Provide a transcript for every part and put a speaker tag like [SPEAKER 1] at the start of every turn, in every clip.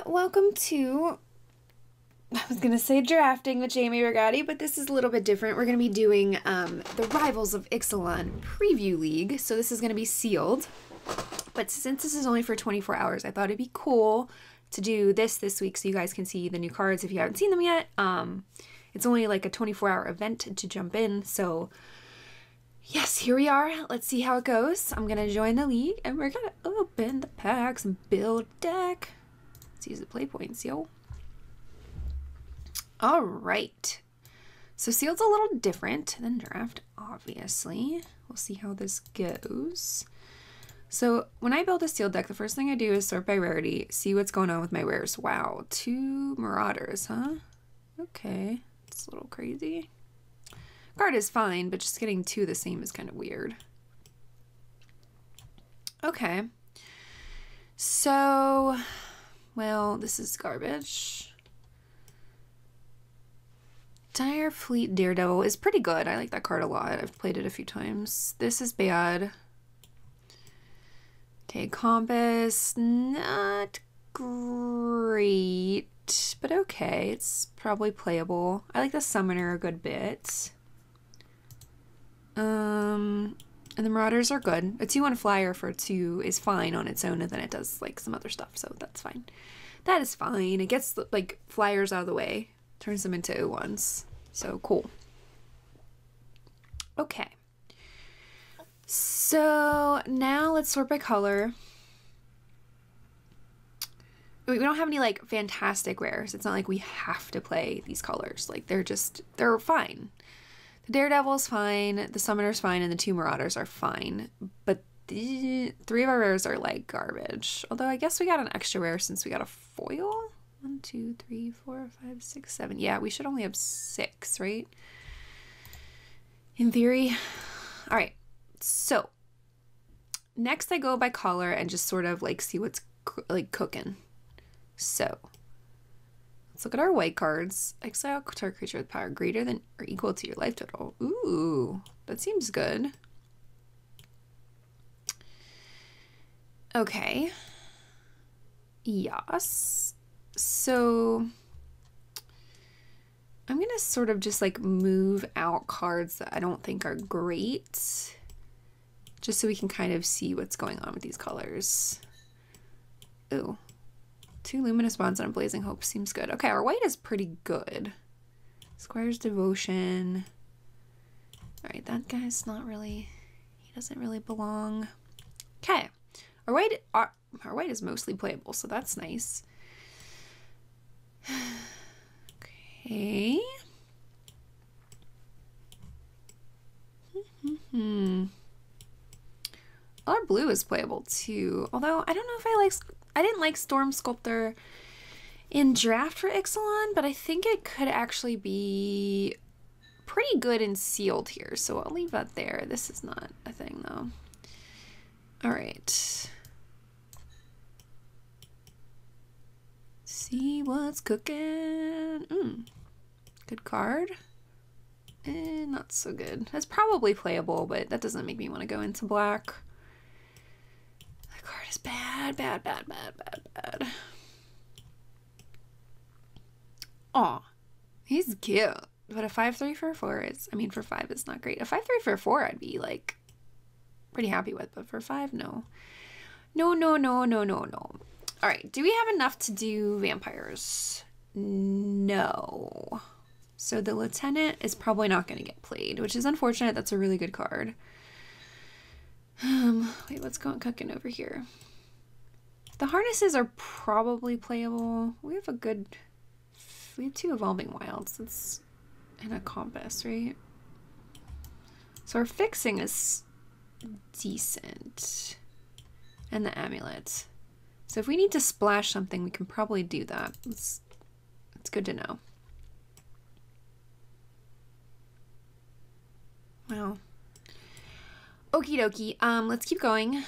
[SPEAKER 1] welcome to, I was going to say drafting with Jamie Rigatti, but this is a little bit different. We're going to be doing the Rivals of Ixalan Preview League, so this is going to be sealed. But since this is only for 24 hours, I thought it'd be cool to do this week so you guys can see the new cards if you haven't seen them yet. It's only like a 24-hour event to jump in, so yes, here we are. Let's see how it goes. I'm going to join the league, and we're going to open the packs and build a deck. Let's use the play points, yo. All right. So sealed's a little different than draft, obviously. We'll see how this goes. So when I build a sealed deck, the first thing I do is sort by rarity, see what's going on with my rares. Wow, 2 Marauders, huh? Okay, it's a little crazy. Card is fine, but just getting 2 the same is kind of weird. Okay. So, well, this is garbage. Dire Fleet Daredevil is pretty good. I like that card a lot. I've played it a few times. This is bad. Okay, Compass, not great, but okay. It's probably playable. I like the Summoner a good bit. And the Marauders are good. A 2-1 flyer for 2 is fine on its own, and then it does like some other stuff, so that's fine. That is fine. It gets like flyers out of the way, turns them into 0-1s. So cool. Okay. So now let's sort by color. We don't have any like fantastic rares. It's not like we have to play these colors. Like they're fine. The Daredevil is fine, the Summoner's fine, and the 2 Marauders are fine. But the 3 of our rares are like garbage. Although I guess we got an extra rare since we got a foil. 1, 2, 3, 4, 5, 6, 7. Yeah, we should only have 6, right? In theory. All right. So next I go by color and just sort of like see what's like cooking. So let's look at our white cards. Exile target creature with power greater than or equal to your life total. Ooh, that seems good. Okay. Yes. So I'm gonna sort of just like move out cards that I don't think are great, just so we can kind of see what's going on with these colors. Ooh. 2 Luminous Bonds and a Blazing Hope seems good. Okay, our white is pretty good. Squire's Devotion. Alright, that guy's not really, he doesn't really belong. Okay. Our white is mostly playable, so that's nice. Okay. Our blue is playable too. Although I don't know if I didn't like Storm Sculptor in draft for Ixalan, but I think it could actually be pretty good in sealed here. So I'll leave that there. This is not a thing though. All right. See what's cooking. Good card. Not so good. That's probably playable, but that doesn't make me want to go into black. That card is bad, bad, bad, bad, bad, bad. Aw, he's cute. But a 5/3 for a 4 is, I mean, for 5 is not great. A 5/3 for a 4 I'd be like pretty happy with, but for 5, no. No, no, no, no, no, no. All right, do we have enough to do vampires? No. So the Lieutenant is probably not going to get played, which is unfortunate. That's a really good card. Wait, what's cooking over here? The harnesses are probably playable. We have 2 Evolving Wilds. That's in a Compass, right? So our fixing is decent. And the Amulet. So if we need to splash something, we can probably do that. It's good to know. Wow. Okie dokie. Let's keep going.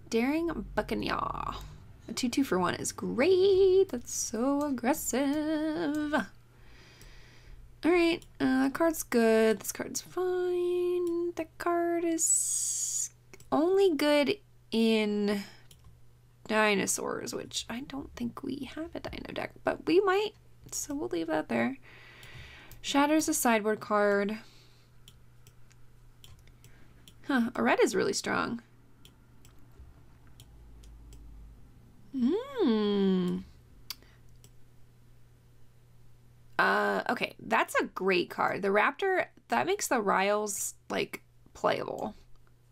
[SPEAKER 1] Daring Buccaneer. A 2/2 for 1 is great. That's so aggressive. Alright, that card's good. This card's fine. That card is only good in dinosaurs, which I don't think we have a dino deck, but we might, so we'll leave that there. Shatters a sideboard card. Huh, a red is really strong. Okay, that's a great card. The Raptor, that makes the Riles, like, playable.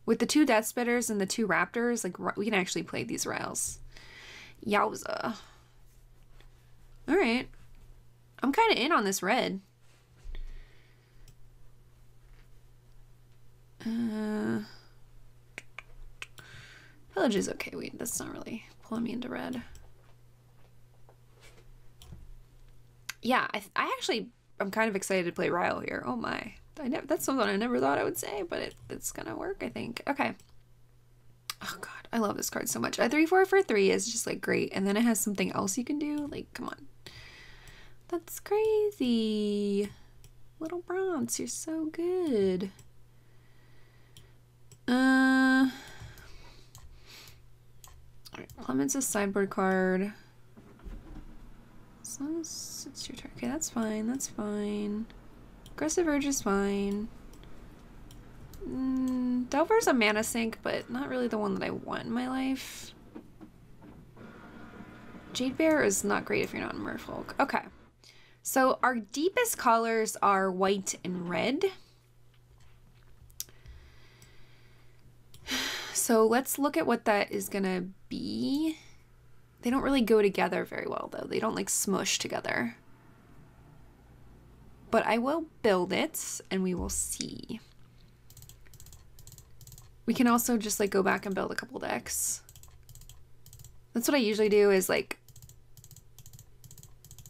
[SPEAKER 1] With the 2 Death Spitters and the 2 Raptors, like, we can actually play these Riles. Yowza. Alright. I'm kind of in on this red. Pillage is okay. Wait, that's not really pulling me into red. Yeah, I actually, I'm kind of excited to play Ryle here. Oh my. That's something I never thought I would say, but it's gonna work, I think. Okay. Oh god, I love this card so much. A 3/4 for 3 is just like great, and then it has something else you can do. Like, come on. That's crazy. Little Bronze, you're so good. Alright, Clement's a sideboard card. As long as it's your turn. Okay, that's fine, that's fine. Aggressive Urge is fine. Delver's a mana sink, but not really the one that I want in my life. Jade Bear is not great if you're not in Merfolk. Okay. So our deepest colors are white and red. So let's look at what that is gonna be. They don't really go together very well though. They don't like smush together. But I will build it and we will see. We can also just like go back and build a couple decks. That's what I usually do, is like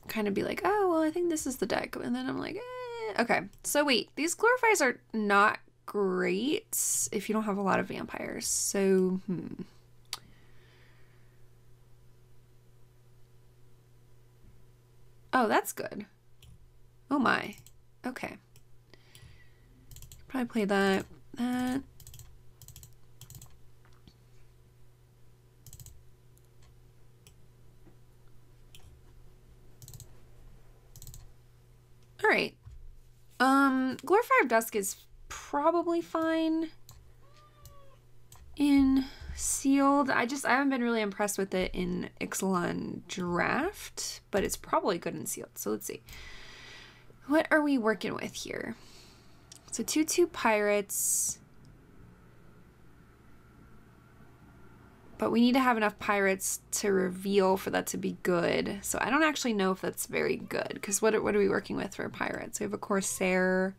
[SPEAKER 1] kind of be like, oh, well, I think this is the deck. And then I'm like, eh. Okay. So wait, these glorifies are not great if you don't have a lot of vampires. So, Oh, that's good. Oh my. Okay. Probably play that. All right. Glorifier of Dusk is probably fine in sealed. I haven't been really impressed with it in Ixalan draft, but it's probably good in sealed. So let's see. What are we working with here? So 2/2 pirates. But we need to have enough pirates to reveal for that to be good. So I don't actually know if that's very good, because what are we working with for pirates? We have a Corsair.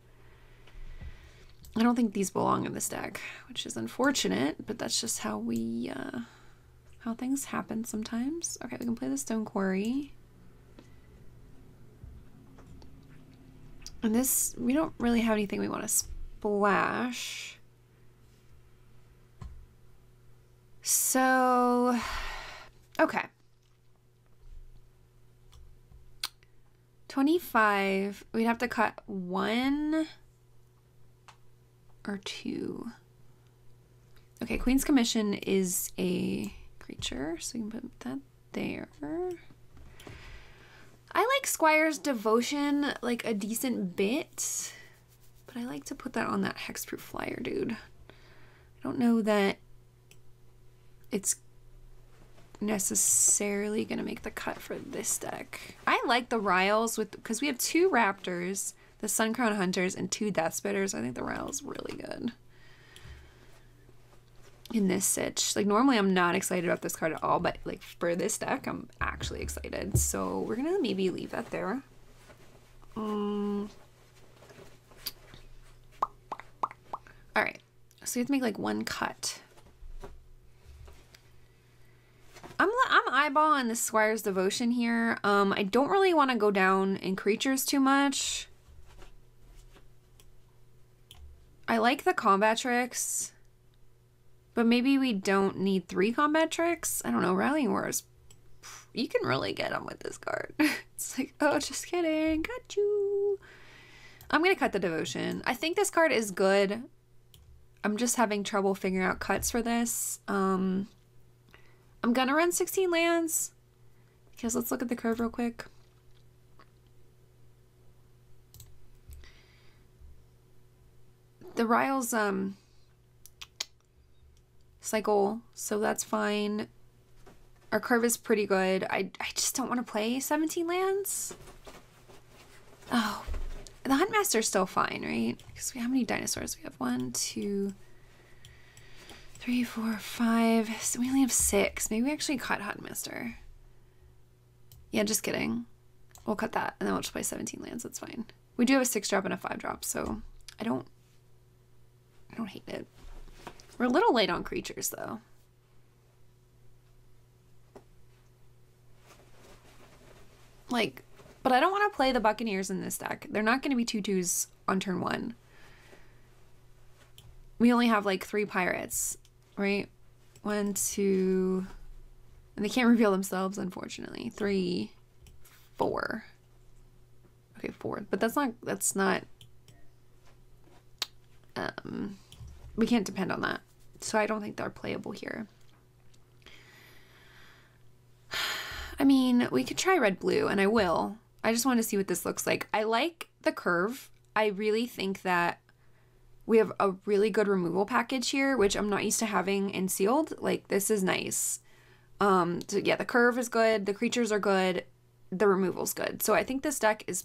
[SPEAKER 1] I don't think these belong in this deck, which is unfortunate, but that's just how we, how things happen sometimes. Okay, we can play the Stone Quarry. And this, we don't really have anything we want to splash. So, okay. 25, we'd have to cut 1 or 2. Okay, Queen's Commission is a creature, so you can put that there. I like Squire's Devotion like a decent bit, but I like to put that on that hexproof flyer, dude. I don't know that it's necessarily gonna make the cut for this deck. I like the Riles because we have 2 Raptors, the Suncrown Hunters, and 2 Death Spitters. I think the Riles really good in this sitch. Like, normally I'm not excited about this card at all, but like for this deck I'm actually excited. So we're gonna maybe leave that there. All right, so you have to make like 1 cut. I'm eyeballing the Squire's Devotion here. I don't really want to go down in creatures too much. I like the combat tricks, but maybe we don't need 3 combat tricks. I don't know. Rallying Wars, you can really get them with this card. It's like, oh, just kidding. Got you. I'm going to cut the Devotion. I think this card is good. I'm just having trouble figuring out cuts for this. I'm gonna run 16 lands because let's look at the curve real quick. The Ryle's cycle, so that's fine. Our curve is pretty good. I just don't want to play 17 lands. Oh, the Huntmaster's still fine, right? Because how many dinosaurs we have? 1, 2, 3, 4, 5. So we only have 6. Maybe we actually cut Huntmaster. Yeah, just kidding. We'll cut that and then we'll just play 17 lands. That's fine. We do have a 6-drop and a 5-drop, so I don't hate it. We're a little late on creatures though. Like, but I don't want to play the Buccaneers in this deck. They're not going to be 2/2s on turn 1. We only have like 3 pirates, right? 1, 2, and they can't reveal themselves, unfortunately. 3, 4. Okay, 4, but that's not, we can't depend on that. So I don't think they're playable here. I mean, we could try red-blue, and I will. I just want to see what this looks like. I like the curve. I really think that we have a really good removal package here, which I'm not used to having in sealed. Like, this is nice. So yeah, the curve is good. The creatures are good. The removal's good. So I think this deck is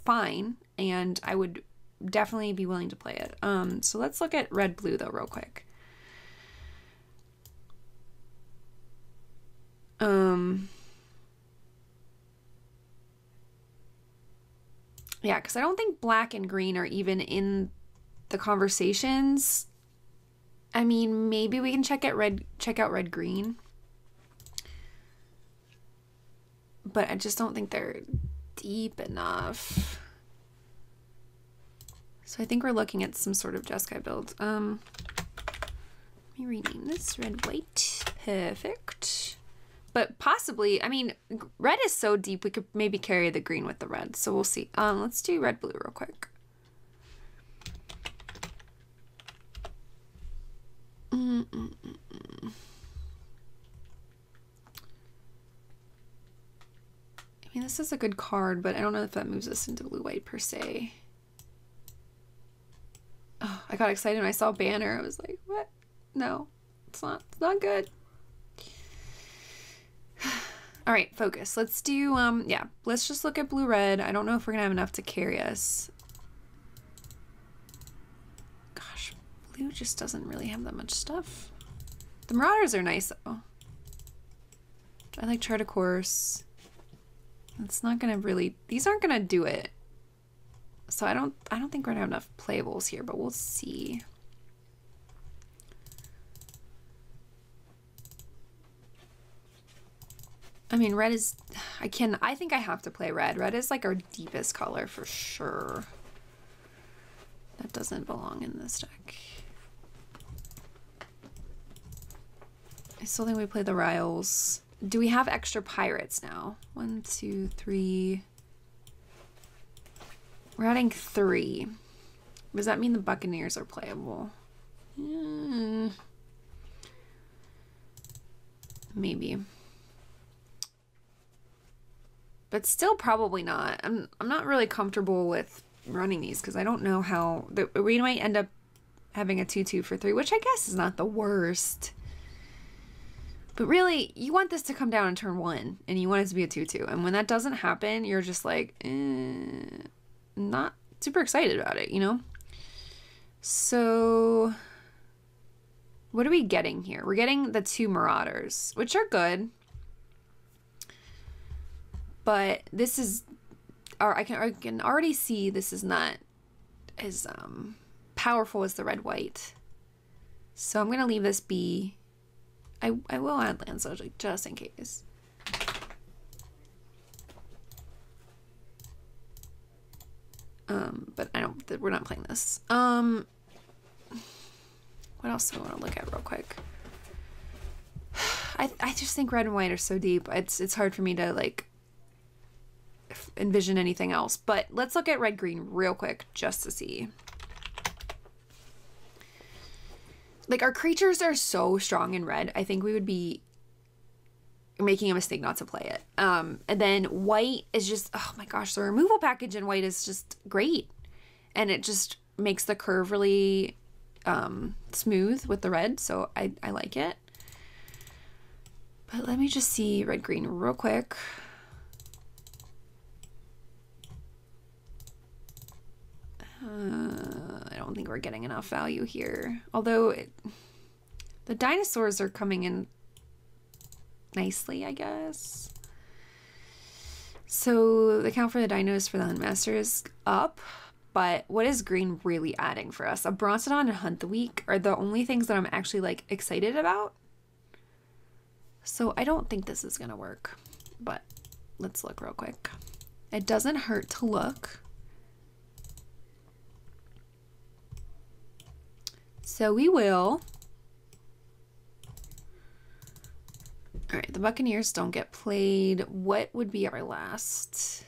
[SPEAKER 1] fine, and I would definitely be willing to play it. So let's look at red-blue, though, real quick. Yeah, because I don't think black and green are even in the conversations. I mean, maybe we can check out red-green. But I just don't think they're deep enough. So I think we're looking at some sort of Jeskai build. Let me rename this red-white. Perfect. But possibly, I mean, red is so deep, we could maybe carry the green with the red. So we'll see. Let's do red-blue real quick. I mean, this is a good card, but I don't know if that moves us into blue-white per se. Oh, I got excited when I saw Banner. I was like, what? No, it's not good. All right, focus. Let's do, yeah, let's just look at blue-red. I don't know if we're gonna have enough to carry us. Gosh, blue just doesn't really have that much stuff. The Marauders are nice, though. I like Chart a Course. It's not gonna really, these aren't gonna do it. So I don't think we're gonna have enough playables here, but we'll see. I mean, red is, I think I have to play red. Red is like our deepest color for sure. That doesn't belong in this deck. I still think we play the Riles. Do we have extra pirates now? 1, 2, 3. We're adding 3. Does that mean the Buccaneers are playable? Maybe. But still probably not. I'm not really comfortable with running these because I don't know how we might end up having a 2/2 for 3, which I guess is not the worst. But really, you want this to come down in turn 1 and you want it to be a 2/2. And when that doesn't happen, you're just like, not super excited about it, you know? So what are we getting here? We're getting the 2 Marauders, which are good. But this is, or I can already see this is not as powerful as the red-white. So I'm gonna leave this be. I will add lands just in case. But we're not playing this. What else do I want to look at real quick? I just think red and white are so deep. It's hard for me to like envision anything else, but let's look at red-green real quick just to see. Like, our creatures are so strong in red. I think we would be making a mistake not to play it. And then white is just, oh my gosh, the removal package in white is just great. And it just makes the curve really smooth with the red, so I like it. But let me just see red-green real quick. I don't think we're getting enough value here. Although the dinosaurs are coming in nicely, I guess. So the count for the dinos for the Huntmaster is up. But what is green really adding for us? A Bronzodon and Hunt the Week are the only things that I'm actually like excited about. So I don't think this is gonna work, but let's look real quick. It doesn't hurt to look. So we will. All right, the Buccaneers don't get played. What would be our last?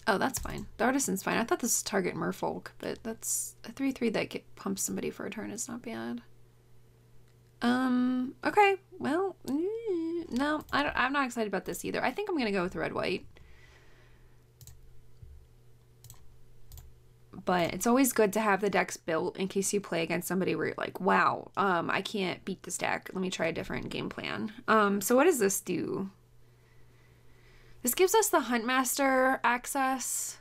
[SPEAKER 1] Oh, that's fine. The Artisan's fine. I thought this was target Merfolk, but that's a 3/3 that pumps somebody for a turn is not bad. Okay. Well, no, I'm not excited about this either. I think I'm going to go with red-white. But it's always good to have the decks built in case you play against somebody where you're like, wow, I can't beat this deck. Let me try a different game plan. So what does this do? This gives us the Huntmaster access,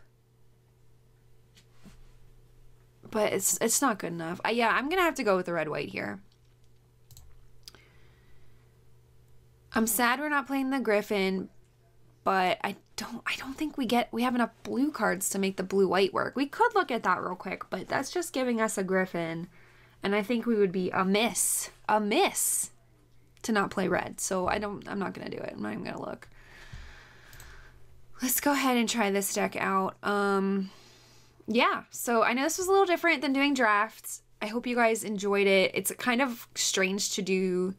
[SPEAKER 1] but it's not good enough. Yeah, I'm gonna have to go with the red-white here. I'm sad we're not playing the Griffin, but I don't think we have enough blue cards to make the blue-white work. We could look at that real quick, but that's just giving us a Griffin, and I think we would be amiss to not play red. So I'm not gonna do it. I'm not even gonna look. Let's go ahead and try this deck out. Yeah, so I know this was a little different than doing drafts. I hope you guys enjoyed it. It's kind of strange to do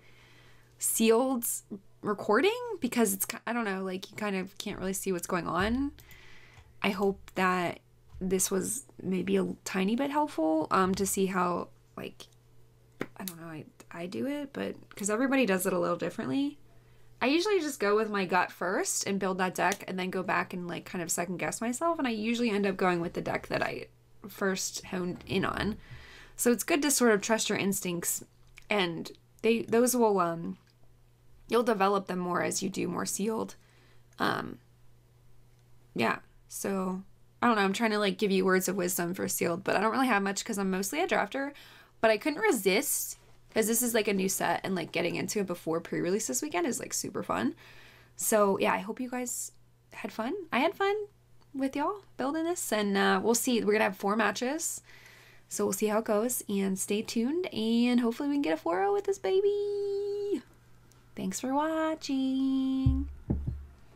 [SPEAKER 1] sealed recording because it's, I don't know, like you kind of can't really see what's going on. I hope that this was maybe a tiny bit helpful to see how, like, I don't know, I do it, but because everybody does it a little differently. I usually just go with my gut first and build that deck and then go back and like kind of second guess myself, and I usually end up going with the deck that I first honed in on. So it's good to sort of trust your instincts, and those will you'll develop them more as you do more sealed. Yeah, so I don't know, I'm trying to like give you words of wisdom for sealed, but I don't really have much because I'm mostly a drafter, but I couldn't resist because this is like a new set, and like getting into it before pre-release this weekend is like super fun. So yeah, I hope you guys had fun. I had fun with y'all building this, and we'll see. We're gonna have 4 matches, so we'll see how it goes, and stay tuned, and hopefully we can get a 4-0 with this baby. Thanks for watching.